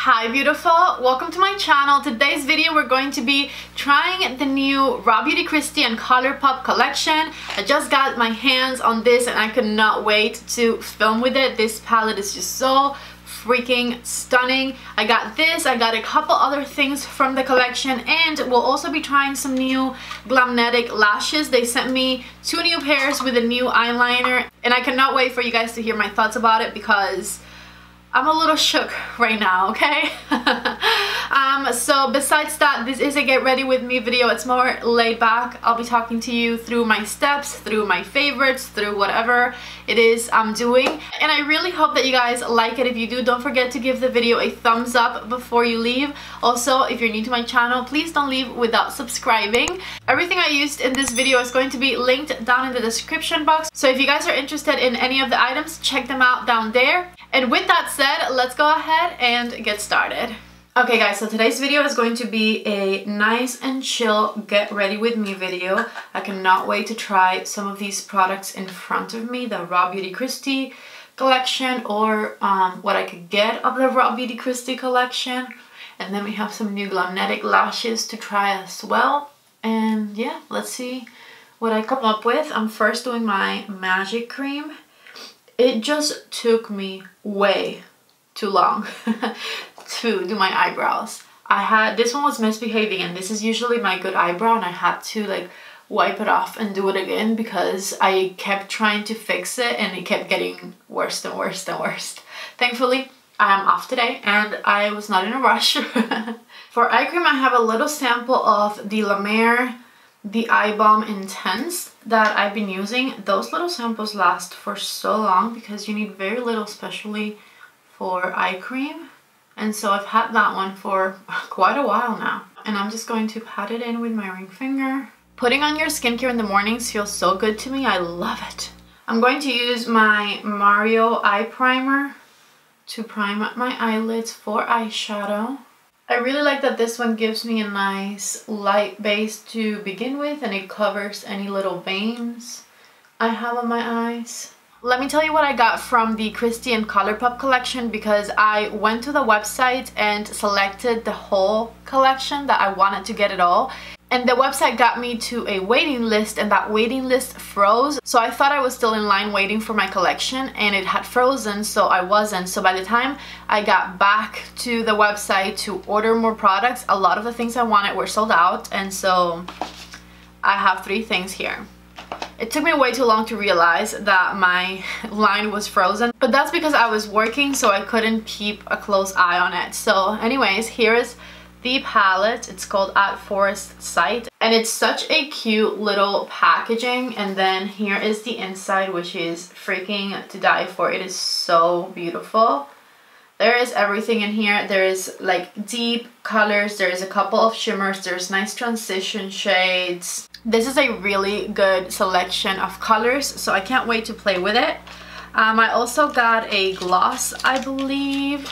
Hi beautiful, welcome to my channel. Today's video we're going to be trying the new Raw Beauty Kristi and ColourPop collection. I just got my hands on this and I could not wait to film with it. This palette is just so freaking stunning. I got this, I got a couple other things from the collection, and we'll also be trying some new Glamnetic lashes. They sent me 2 new pairs with a new eyeliner and I cannot wait for you guys to hear my thoughts about it because I'm a little shook right now, okay? So besides that, this is a get ready with me video. It's more laid back. I'll be talking to you through my steps, through my favorites, through whatever it is I'm doing. And I really hope that you guys like it. If you do, don't forget to give the video a thumbs up before you leave. Also, if you're new to my channel, please don't leave without subscribing. Everything I used in this video is going to be linked down in the description box. So if you guys are interested in any of the items, check them out down there. And with that said, let's go ahead and get started. Okay guys, so today's video is going to be a nice and chill get ready with me video. I cannot wait to try some of these products in front of me, the Raw Beauty Kristi collection, or what I could get of the Raw Beauty Kristi collection. And then we have some new Glamnetic lashes to try as well. And yeah, let's see what I come up with. I'm first doing my Magic Cream. It just took me way too long to do my eyebrows. This one was misbehaving, and this is usually my good eyebrow, and I had to like wipe it off and do it again because I kept trying to fix it and it kept getting worse and worse and worse. Thankfully, I am off today and I was not in a rush. For eye cream, I have a little sample of the La Mer The Eye Balm Intense that I've been using. Those little samples last for so long because you need very little, especially for eye cream. And so I've had that one for quite a while now. And I'm just going to pat it in with my ring finger. Putting on your skincare in the mornings feels so good to me. I love it. I'm going to use my Mario Eye Primer to prime my eyelids for eyeshadow. I really like that this one gives me a nice light base to begin with, and it covers any little veins I have on my eyes. Let me tell you what I got from the Kristi and ColourPop collection, because I went to the website and selected the whole collection that I wanted to get it all. And the website got me to a waiting list, and that waiting list froze. So I thought I was still in line waiting for my collection, and it had frozen, so I wasn't. So by the time I got back to the website to order more products, a lot of the things I wanted were sold out, and so I have 3 things here. It took me way too long to realize that my line was frozen, but that's because I was working, so I couldn't keep a close eye on it. So anyways, here is the palette. It's called At Forest Sight, and it's such a cute little packaging. And then here is the inside, which is freaking to die for. It is so beautiful. There is everything in here. There is like deep colors, there is a couple of shimmers, there's nice transition shades. This is a really good selection of colors, so I can't wait to play with it. I also got a gloss, I believe.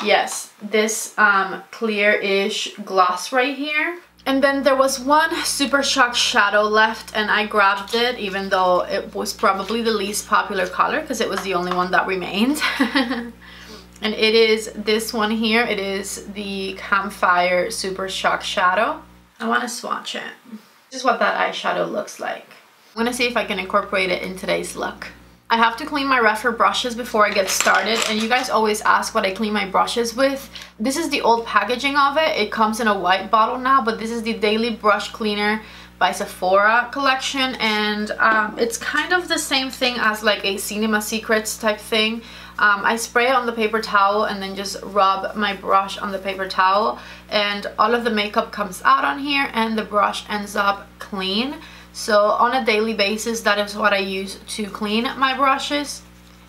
Yes, this clear-ish gloss right here. And then there was one Super Shock shadow left, and I grabbed it even though it was probably the least popular color because it was the only one that remained. And it is this one here. It is the Campfire Super Shock shadow. I want to swatch it. This is what that eyeshadow looks like. I'm gonna see if I can incorporate it in today's look. I have to clean my Rephr brushes before I get started, and you guys always ask what I clean my brushes with. This is the old packaging of it. It comes in a white bottle now, but this is the Daily Brush Cleaner by Sephora collection, and it's kind of the same thing as like a Cinema Secrets type thing. I spray it on the paper towel and then just rub my brush on the paper towel, and all of the makeup comes out on here and the brush ends up clean. So on a daily basis, that is what I use to clean my brushes,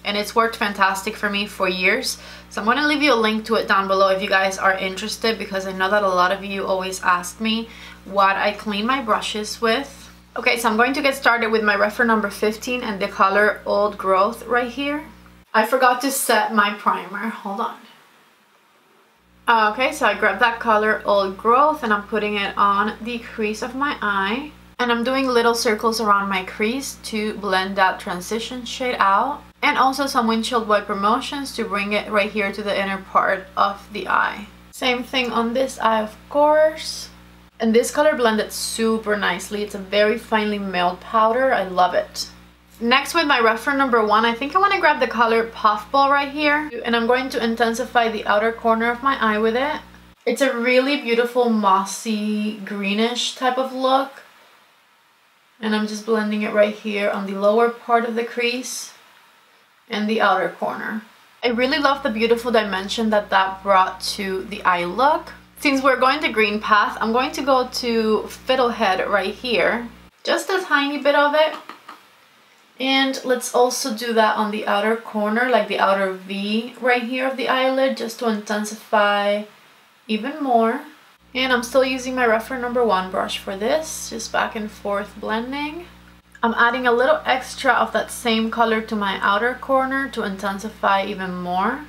and it's worked fantastic for me for years. So I'm going to leave you a link to it down below if you guys are interested, because I know that a lot of you always ask me what I clean my brushes with. Okay, so I'm going to get started with my Rephr number 15 and the color Old Growth right here. I forgot to set my primer. Hold on. Okay, so I grabbed that color Old Growth and I'm putting it on the crease of my eye. And I'm doing little circles around my crease to blend that transition shade out. And also some windshield wiper motions to bring it right here to the inner part of the eye. Same thing on this eye, of course. And this color blended super nicely. It's a very finely milled powder. I love it. Next, with my reference number 1, I think I want to grab the color Puffball right here. And I'm going to intensify the outer corner of my eye with it. It's a really beautiful mossy greenish type of look. And I'm just blending it right here on the lower part of the crease and the outer corner. I really love the beautiful dimension that brought to the eye look. Since we're going the green path, I'm going to go to Fiddlehead right here. Just a tiny bit of it. And let's also do that on the outer corner, like the outer V right here of the eyelid, just to intensify even more. And I'm still using my reference number 1 brush for this, just back and forth blending. I'm adding a little extra of that same color to my outer corner to intensify even more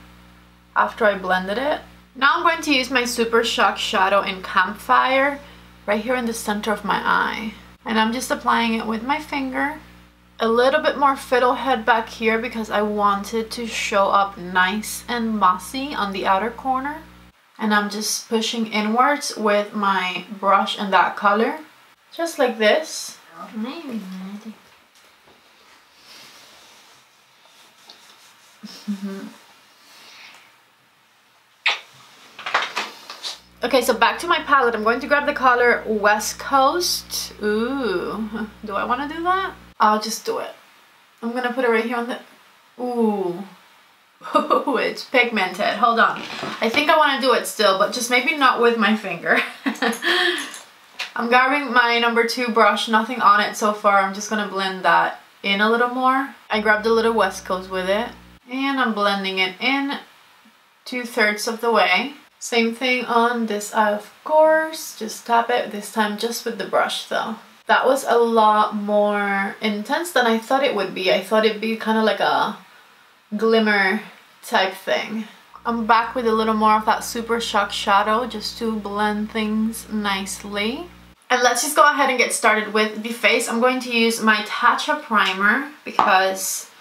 after I blended it. Now I'm going to use my Super Shock Shadow in Campfire right here in the center of my eye. And I'm just applying it with my finger. A little bit more Fiddlehead back here because I wanted to show up nice and mossy on the outer corner. And I'm just pushing inwards with my brush in that color. Just like this. Okay, so back to my palette. I'm going to grab the color West Coast. Ooh, do I want to do that? I'll just do it. I'm gonna put it right here on the... Ooh. Ooh, it's pigmented. Hold on. I think I want to do it still, but just maybe not with my finger. I'm grabbing my number 2 brush, nothing on it so far. I'm just gonna blend that in a little more. I grabbed a little West Coast with it, and I'm blending it in 2/3 of the way. Same thing on this eye, of course. Just tap it, this time just with the brush though. That was a lot more intense than I thought it would be. I thought it'd be kind of like a glimmer type thing. I'm back with a little more of that Super Shock Shadow just to blend things nicely. And let's just go ahead and get started with the face. I'm going to use my Tatcha primer because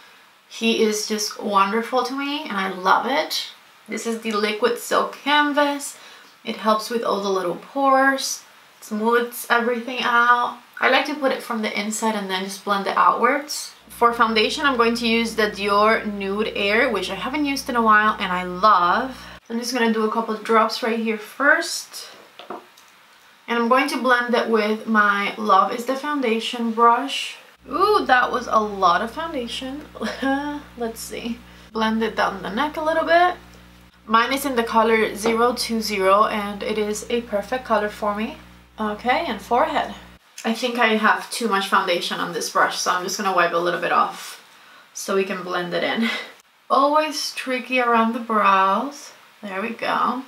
he is just wonderful to me and I love it. This is the Liquid Silk Canvas. It helps with all the little pores, smooths everything out. I like to put it from the inside and then just blend it outwards. For foundation, I'm going to use the Dior Nude Air, which I haven't used in a while and I love. I'm just going to do a couple of drops right here first. And I'm going to blend it with my Love is the Foundation brush. Ooh, that was a lot of foundation. Let's see. Blend it down the neck a little bit. Mine is in the color 020 and it is a perfect color for me. Okay, and forehead. I think I have too much foundation on this brush, so I'm just going to wipe a little bit off so we can blend it in. Always tricky around the brows. There we go.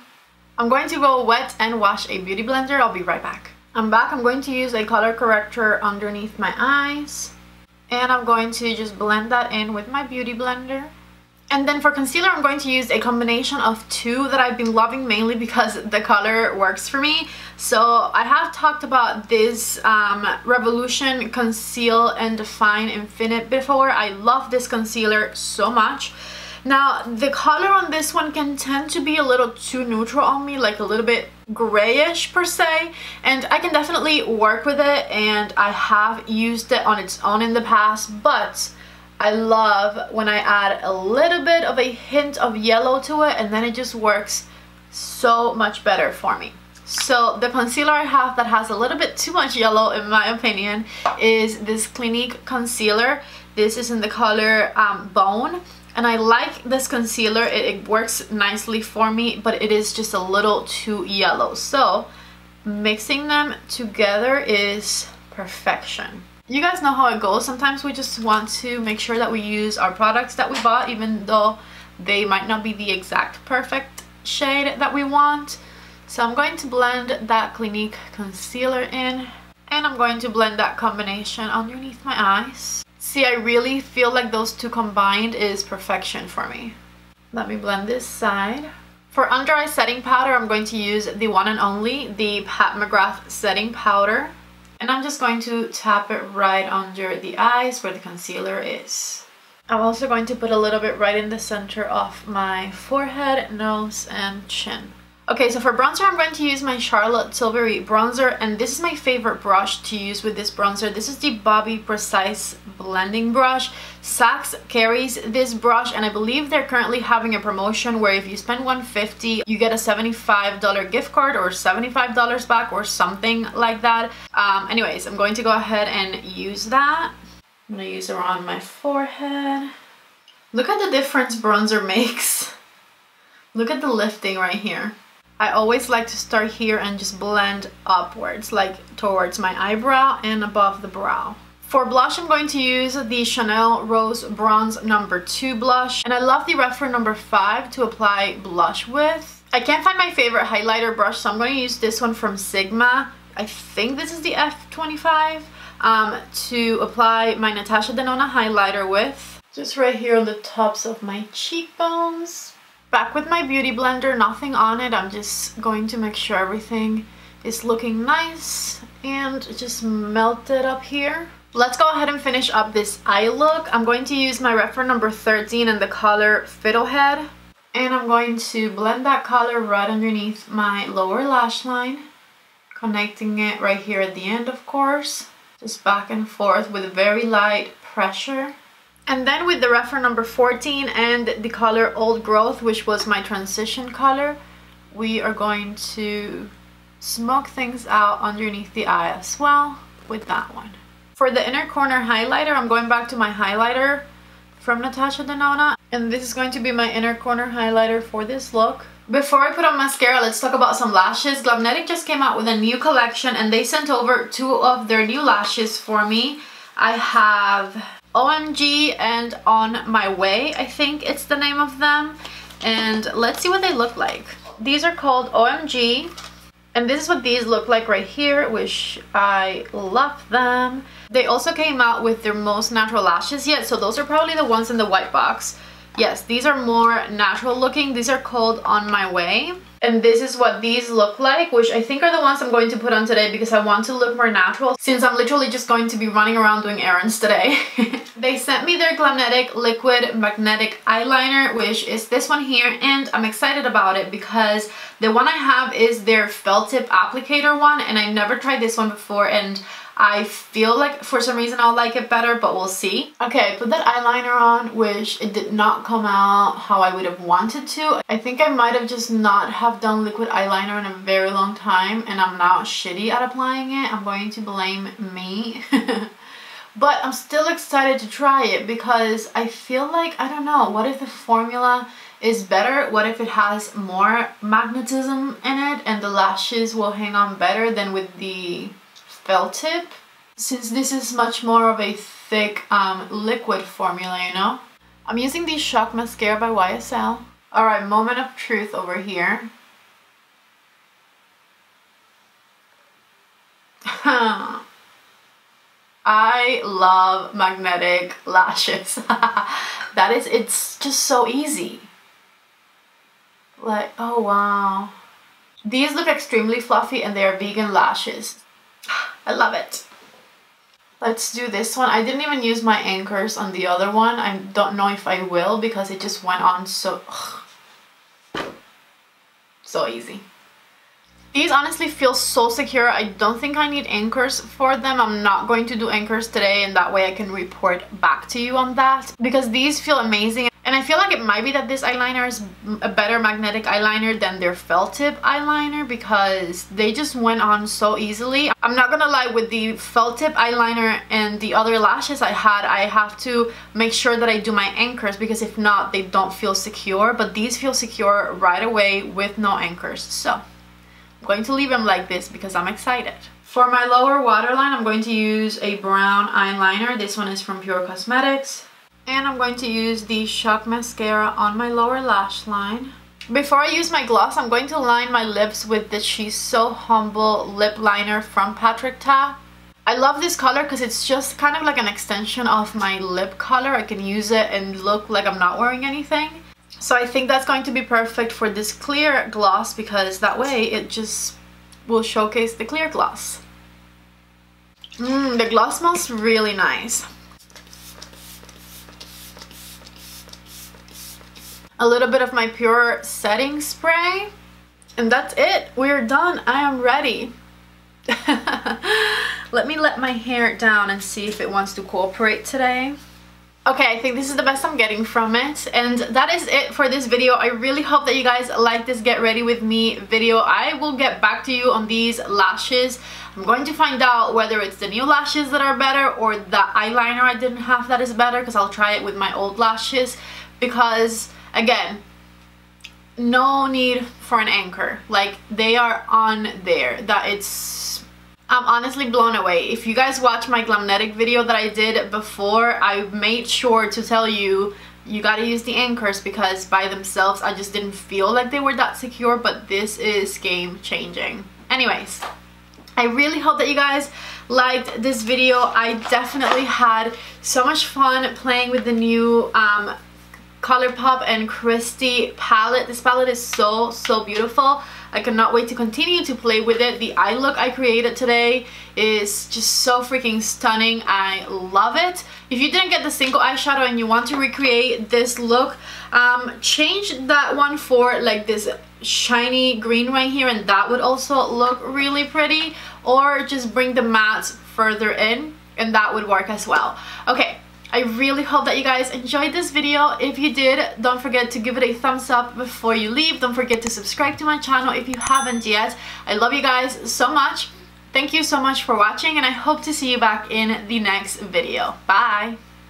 I'm going to go wet and wash a beauty blender. I'll be right back. I'm back. I'm going to use a color corrector underneath my eyes. And I'm going to just blend that in with my beauty blender. And then for concealer, I'm going to use a combination of 2 that I've been loving mainly because the color works for me. So I have talked about this Revolution Conceal and Define Infinite before. I love this concealer so much. Now, the color on this one can tend to be a little too neutral on me, like a little bit grayish per se, and I can definitely work with it, and I have used it on its own in the past, but I love when I add a little bit of a hint of yellow to it, and then it just works so much better for me. So the concealer I have that has a little bit too much yellow in my opinion is this Clinique concealer. This is in the color Bone. And I like this concealer. It works nicely for me, but it is just a little too yellow. So mixing them together is perfection. You guys know how it goes. Sometimes we just want to make sure that we use our products that we bought, even though they might not be the exact perfect shade that we want. So I'm going to blend that Clinique concealer in, and I'm going to blend that combination underneath my eyes. See, I really feel like those 2 combined is perfection for me. Let me blend this side. For under eye setting powder, I'm going to use the one and only, the Pat McGrath setting powder. And I'm just going to tap it right under the eyes where the concealer is. I'm also going to put a little bit right in the center of my forehead, nose, and chin. Okay, so for bronzer, I'm going to use my Charlotte Tilbury bronzer, and this is my favorite brush to use with this bronzer. This is the Bobbi Precise blending brush. Saks carries this brush, and I believe they're currently having a promotion where if you spend $150, you get a $75 gift card or $75 back or something like that. Anyways, I'm going to go ahead and use that. I'm gonna use it around my forehead. Look at the difference bronzer makes. Look at the lifting right here. I always like to start here and just blend upwards, like towards my eyebrow and above the brow. For blush, I'm going to use the Chanel Rose Bronze No. 2 blush, and I love the Rephr No. 5 to apply blush with. I can't find my favorite highlighter brush, so I'm going to use this one from Sigma. I think this is the F25 to apply my Natasha Denona highlighter with. Just right here on the tops of my cheekbones. Back with my beauty blender, nothing on it. I'm just going to make sure everything is looking nice and just melt it up here. Let's go ahead and finish up this eye look. I'm going to use my Rephr No. 13 in the color Fiddlehead. And I'm going to blend that color right underneath my lower lash line, connecting it right here at the end, of course. Just back and forth with very light pressure. And then with the Rephr No. 14 and the color Old Growth, which was my transition color, we are going to smoke things out underneath the eye as well with that one. For the inner corner highlighter, I'm going back to my highlighter from Natasha Denona, and this is going to be my inner corner highlighter for this look. Before I put on mascara, let's talk about some lashes. Glamnetic just came out with a new collection, and they sent over 2 of their new lashes for me. I have OMG and On My Way, I think it's the name of them. And let's see what they look like. These are called OMG, and this is what these look like right here, which I love them. They also came out with their most natural lashes yet, so those are probably the ones in the white box. Yes, these are more natural looking. These are called On My Way. And this is what these look like, which I think are the ones I'm going to put on today because I want to look more natural since I'm literally just going to be running around doing errands today. They sent me their Glamnetic Liquid Magnetic Eyeliner, which is this one here, and I'm excited about it because the one I have is their felt tip applicator one, and I never tried this one before, and I feel like for some reason I'll like it better, but we'll see. Okay, I put that eyeliner on, which it did not come out how I would have wanted to. I think I might have just not have done liquid eyeliner in a very long time, and I'm now shitty at applying it. I'm going to blame me. But I'm still excited to try it because I feel like, I don't know, what if the formula is better? What if it has more magnetism in it and the lashes will hang on better than with the felt tip, since this is much more of a thick liquid formula, you know? I'm using the Shock Mascara by YSL. Alright, moment of truth over here. I love magnetic lashes. It's just so easy. Like, oh wow. These look extremely fluffy and they are vegan lashes. I love it. Let's do this one. I didn't even use my anchors on the other one. I don't know if I will because it just went on so easy. These honestly feel so secure. I don't think I need anchors for them. I'm not going to do anchors today, and that way I can report back to you on that because these feel amazing. And I feel like it might be that this eyeliner is a better magnetic eyeliner than their felt tip eyeliner because they just went on so easily. I'm not gonna lie, with the felt tip eyeliner and the other lashes I had, I have to make sure that I do my anchors because if not, they don't feel secure. But these feel secure right away with no anchors. So I'm going to leave them like this because I'm excited. For my lower waterline, I'm going to use a brown eyeliner. This one is from Pure Cosmetics. And I'm going to use the Shock Mascara on my lower lash line. Before I use my gloss, I'm going to line my lips with the She's So Humble lip liner from Patrick Ta. I love this color because it's just kind of like an extension of my lip color. I can use it and look like I'm not wearing anything. So I think that's going to be perfect for this clear gloss because that way it just will showcase the clear gloss. The gloss smells really nice. a little bit of my Pure setting spray, and that's it. We're done. I am ready. Let me let my hair down and see if it wants to cooperate today. Okay, I think this is the best I'm getting from it, and that is it for this video. I really hope that you guys like this get ready with me video. I will get back to you on these lashes. I'm going to find out whether it's the new lashes that are better or the eyeliner I didn't have that is better, because I'll try it with my old lashes, because again, no need for an anchor. Like, they are on there. I'm honestly blown away. If you guys watch my Glamnetic video that I did before, I made sure to tell you, you gotta use the anchors, because by themselves I just didn't feel like they were that secure, but this is game changing. Anyways, I really hope that you guys liked this video. I definitely had so much fun playing with the new ColourPop and Christy palette. This palette is so beautiful. I cannot wait to continue to play with it. The eye look I created today is just so freaking stunning. I love it. If you didn't get the single eyeshadow and you want to recreate this look, change that one for like this shiny green right here, and that would also look really pretty. Or just bring the mattes further in, and that would work as well. Okay. I really hope that you guys enjoyed this video. If you did, don't forget to give it a thumbs up before you leave. Don't forget to subscribe to my channel if you haven't yet. I love you guys so much. Thank you so much for watching, and I hope to see you back in the next video. Bye!